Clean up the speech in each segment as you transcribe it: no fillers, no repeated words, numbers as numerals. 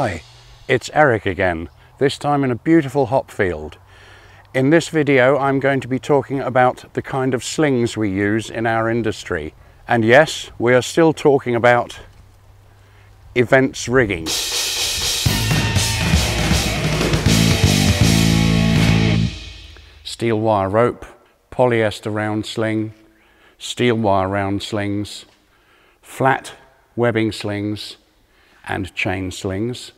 Hi, it's Eric again, this time in a beautiful hop field. In this video I'm going to be talking about the kind of slings we use in our industry. And yes, we are still talking about events rigging. Steel wire rope, polyester round sling, steel wire round slings, flat webbing slings and chain slings.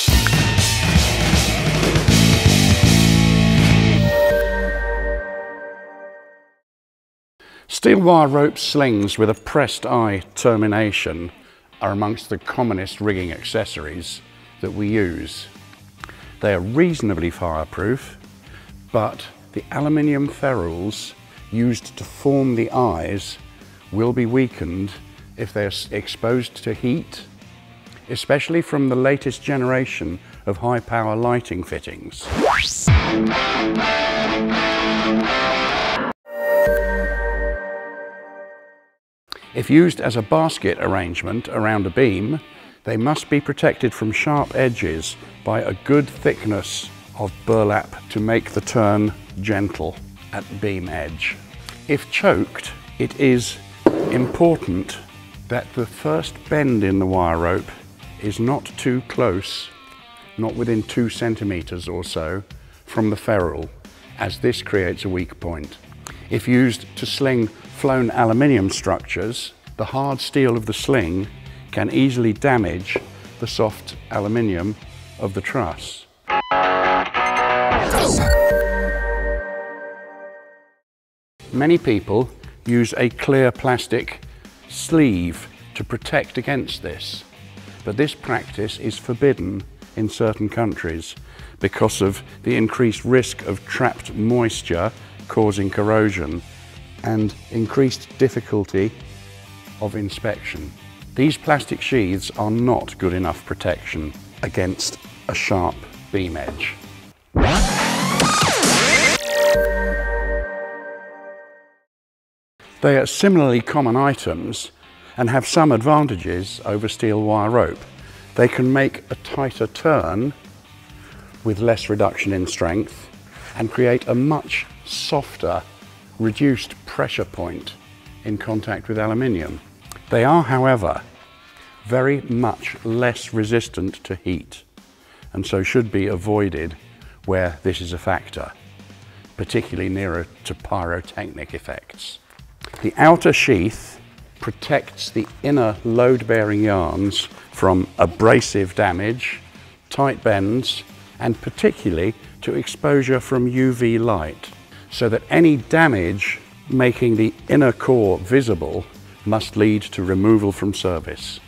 Steel wire rope slings with a pressed eye termination are amongst the commonest rigging accessories that we use. They are reasonably fireproof, but the aluminium ferrules used to form the eyes will be weakened if they are exposed to heat, especially from the latest generation of high power lighting fittings. If used as a basket arrangement around a beam, they must be protected from sharp edges by a good thickness of burlap to make the turn gentle at the beam edge. If choked, it is important that the first bend in the wire rope is not too close, not within 2 centimeters or so from the ferrule, as this creates a weak point. If used to sling flown aluminium structures, the hard steel of the sling can easily damage the soft aluminium of the truss. Many people use a clear plastic sleeve to protect against this, but this practice is forbidden in certain countries because of the increased risk of trapped moisture causing corrosion and increased difficulty of inspection. These plastic sheaths are not good enough protection against a sharp beam edge. They are similarly common items and have some advantages over steel wire rope. They can make a tighter turn with less reduction in strength and create a much softer, reduced pressure point in contact with aluminium. They are, however, very much less resistant to heat and so should be avoided where this is a factor, particularly nearer to pyrotechnic effects. The outer sheath protects the inner load-bearing yarns from abrasive damage, tight bends, and particularly to exposure from UV light, so that any damage making the inner core visible must lead to removal from service.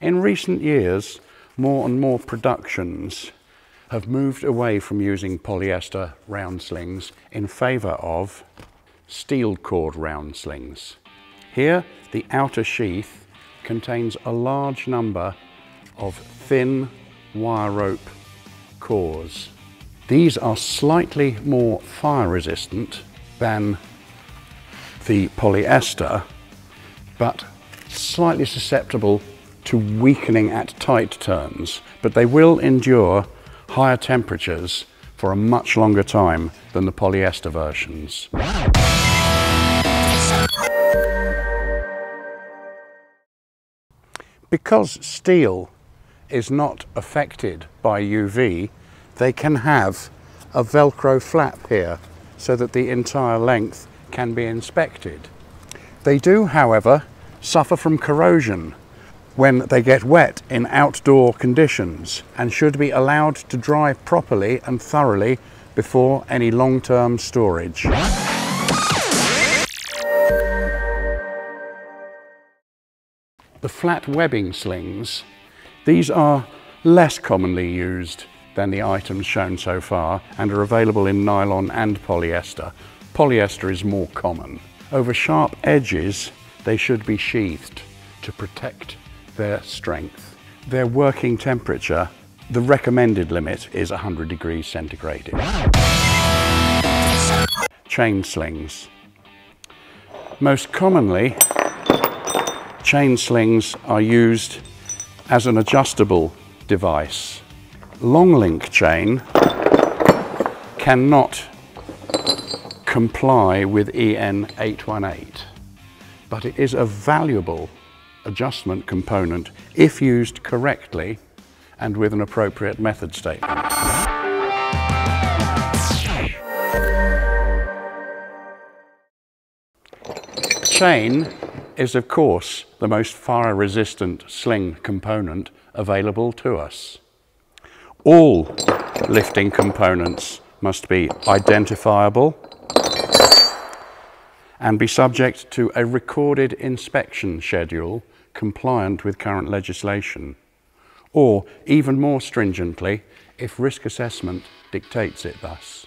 In recent years, more and more productions have moved away from using polyester round slings in favour of steel cord round slings. Here, the outer sheath contains a large number of thin wire rope cores. These are slightly more fire resistant than the polyester, but slightly susceptible to weakening at tight turns, but they will endure higher temperatures for a much longer time than the polyester versions. Because steel is not affected by UV, they can have a Velcro flap here so that the entire length can be inspected. They do, however, suffer from corrosion when they get wet in outdoor conditions and should be allowed to dry properly and thoroughly before any long-term storage. The flat webbing slings, these are less commonly used than the items shown so far and are available in nylon and polyester. Polyester is more common. Over sharp edges, they should be sheathed to protect their strength. Their working temperature, the recommended limit is 100 degrees centigrade. Chain slings. Most commonly, chain slings are used as an adjustable device. Long link chain cannot comply with EN 818, but it is a valuable adjustment component if used correctly and with an appropriate method statement. Chain is of course the most fire-resistant sling component available to us. All lifting components must be identifiable and be subject to a recorded inspection schedule compliant with current legislation, or even more stringently, if risk assessment dictates it thus.